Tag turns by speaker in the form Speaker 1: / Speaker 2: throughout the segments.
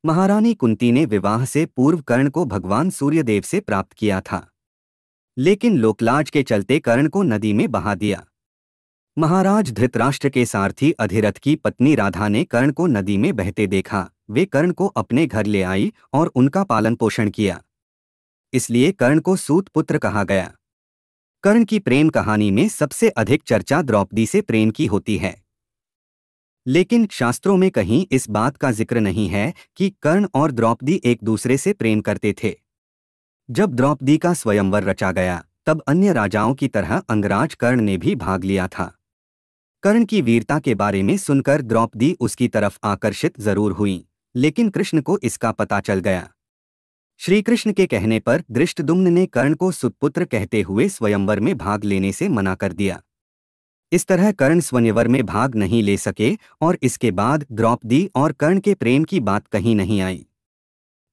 Speaker 1: महारानी कुंती ने विवाह से पूर्व कर्ण को भगवान सूर्यदेव से प्राप्त किया था, लेकिन लोकलाज के चलते कर्ण को नदी में बहा दिया। महाराज धृतराष्ट्र के सारथी अधिरथ की पत्नी राधा ने कर्ण को नदी में बहते देखा। वे कर्ण को अपने घर ले आई और उनका पालन पोषण किया, इसलिए कर्ण को सूत पुत्र कहा गया। कर्ण की प्रेम कहानी में सबसे अधिक चर्चा द्रौपदी से प्रेम की होती है, लेकिन शास्त्रों में कहीं इस बात का जिक्र नहीं है कि कर्ण और द्रौपदी एक दूसरे से प्रेम करते थे। जब द्रौपदी का स्वयंवर रचा गया, तब अन्य राजाओं की तरह अंगराज कर्ण ने भी भाग लिया था। कर्ण की वीरता के बारे में सुनकर द्रौपदी उसकी तरफ आकर्षित जरूर हुई, लेकिन कृष्ण को इसका पता चल गया। श्री कृष्ण के कहने पर धृष्टद्युम्न ने कर्ण को सुतपुत्र कहते हुए स्वयंवर में भाग लेने से मना कर दिया। इस तरह कर्ण स्वयंवर में भाग नहीं ले सके और इसके बाद द्रौपदी और कर्ण के प्रेम की बात कहीं नहीं आई।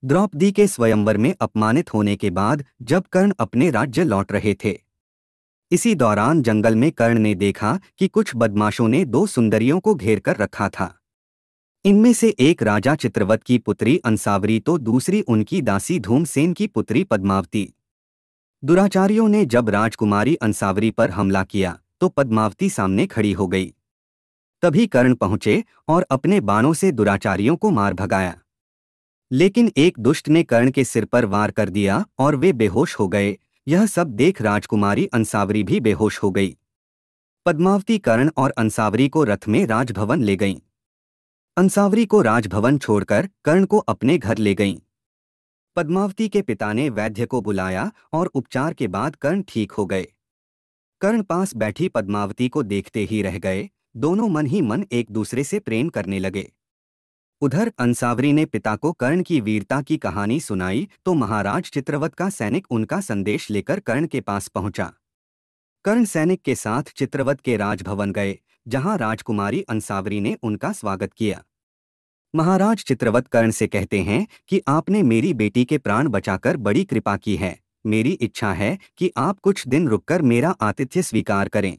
Speaker 1: द्रौपदी के स्वयंवर में अपमानित होने के बाद जब कर्ण अपने राज्य लौट रहे थे, इसी दौरान जंगल में कर्ण ने देखा कि कुछ बदमाशों ने दो सुंदरियों को घेर कर रखा था। इनमें से एक राजा चित्रवत की पुत्री अंसावरी तो दूसरी उनकी दासी धूमसेन की पुत्री पद्मावती। दुराचारियों ने जब राजकुमारी अंसावरी पर हमला किया तो पद्मावती सामने खड़ी हो गई। तभी कर्ण पहुंचे और अपने बाणों से दुराचारियों को मार भगाया, लेकिन एक दुष्ट ने कर्ण के सिर पर वार कर दिया और वे बेहोश हो गए। यह सब देख राजकुमारी अंसावरी भी बेहोश हो गई। पद्मावती कर्ण और अंसावरी को रथ में राजभवन ले गईं। अंसावरी को राजभवन छोड़कर कर्ण को अपने घर ले गईं। पद्मावती के पिता ने वैद्य को बुलाया और उपचार के बाद कर्ण ठीक हो गए। कर्ण पास बैठी पद्मावती को देखते ही रह गए। दोनों मन ही मन एक दूसरे से प्रेम करने लगे। उधर अंसावरी ने पिता को कर्ण की वीरता की कहानी सुनाई तो महाराज चित्रवत का सैनिक उनका संदेश लेकर कर्ण के पास पहुंचा। कर्ण सैनिक के साथ चित्रवत के राजभवन गए, जहां राजकुमारी अंसावरी ने उनका स्वागत किया। महाराज चित्रवत कर्ण से कहते हैं कि आपने मेरी बेटी के प्राण बचाकर बड़ी कृपा की है। मेरी इच्छा है कि आप कुछ दिन रुककर मेरा आतिथ्य स्वीकार करें।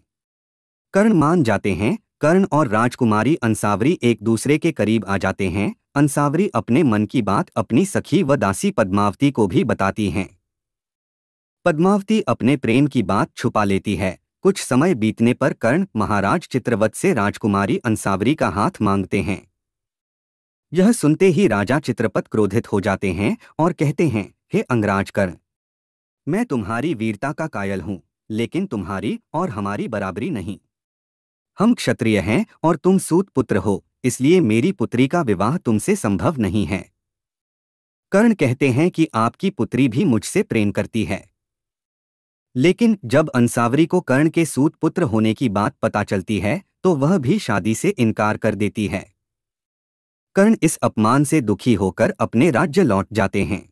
Speaker 1: कर्ण मान जाते हैं। कर्ण और राजकुमारी अंसावरी एक दूसरे के करीब आ जाते हैं। अंसावरी अपने मन की बात अपनी सखी व दासी पद्मावती को भी बताती हैं। पद्मावती अपने प्रेम की बात छुपा लेती है। कुछ समय बीतने पर कर्ण महाराज चित्रवत से राजकुमारी अंसावरी का हाथ मांगते हैं। यह सुनते ही राजा चित्रपत क्रोधित हो जाते हैं और कहते हैं, हे अंगराज कर्ण, मैं तुम्हारी वीरता का कायल हूं, लेकिन तुम्हारी और हमारी बराबरी नहीं। हम क्षत्रिय हैं और तुम सूत पुत्र हो, इसलिए मेरी पुत्री का विवाह तुमसे संभव नहीं है। कर्ण कहते हैं कि आपकी पुत्री भी मुझसे प्रेम करती है। लेकिन जब अंसावरी को कर्ण के सूत पुत्र होने की बात पता चलती है तो वह भी शादी से इनकार कर देती है। कर्ण इस अपमान से दुखी होकर अपने राज्य लौट जाते हैं।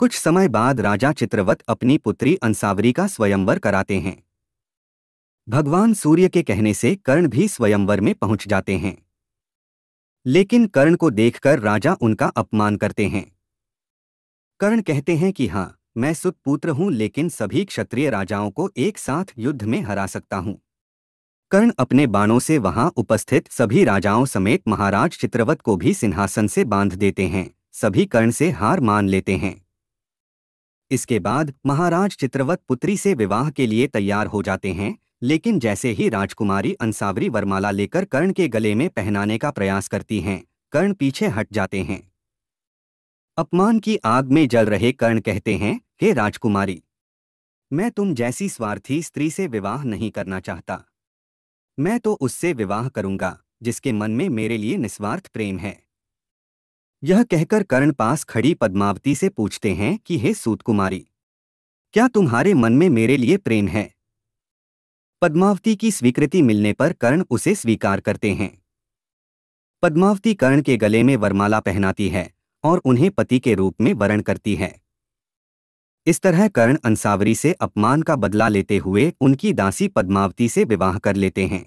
Speaker 1: कुछ समय बाद राजा चित्रवत अपनी पुत्री अंसावरी का स्वयंवर कराते हैं। भगवान सूर्य के कहने से कर्ण भी स्वयंवर में पहुंच जाते हैं, लेकिन कर्ण को देखकर राजा उनका अपमान करते हैं। कर्ण कहते हैं कि हाँ, मैं सुतपुत्र हूं, लेकिन सभी क्षत्रिय राजाओं को एक साथ युद्ध में हरा सकता हूं। कर्ण अपने बाणों से वहां उपस्थित सभी राजाओं समेत महाराज चित्रवत को भी सिंहासन से बांध देते हैं। सभी कर्ण से हार मान लेते हैं। इसके बाद महाराज चित्रवत पुत्री से विवाह के लिए तैयार हो जाते हैं, लेकिन जैसे ही राजकुमारी अंसावरी वरमाला लेकर कर्ण के गले में पहनाने का प्रयास करती हैं, कर्ण पीछे हट जाते हैं। अपमान की आग में जल रहे कर्ण कहते हैं, हे राजकुमारी, मैं तुम जैसी स्वार्थी स्त्री से विवाह नहीं करना चाहता। मैं तो उससे विवाह करूंगा जिसके मन में मेरे लिए निस्वार्थ प्रेम है। यह कहकर कर्ण पास खड़ी पद्मावती से पूछते हैं कि हे सूतकुमारी, क्या तुम्हारे मन में मेरे लिए प्रेम है? पद्मावती की स्वीकृति मिलने पर कर्ण उसे स्वीकार करते हैं। पद्मावती कर्ण के गले में वरमाला पहनाती है और उन्हें पति के रूप में वरण करती है। इस तरह कर्ण अंसावरी से अपमान का बदला लेते हुए उनकी दासी पद्मावती से विवाह कर लेते हैं।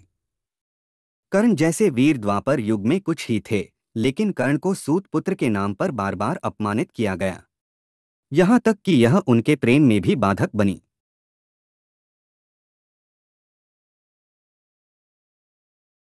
Speaker 1: कर्ण जैसे वीर द्वापर युग में कुछ ही थे, लेकिन कर्ण को सूत पुत्र के नाम पर बार बार अपमानित किया गया, यहाँ तक कि यह उनके प्रेम में भी बाधक बनी।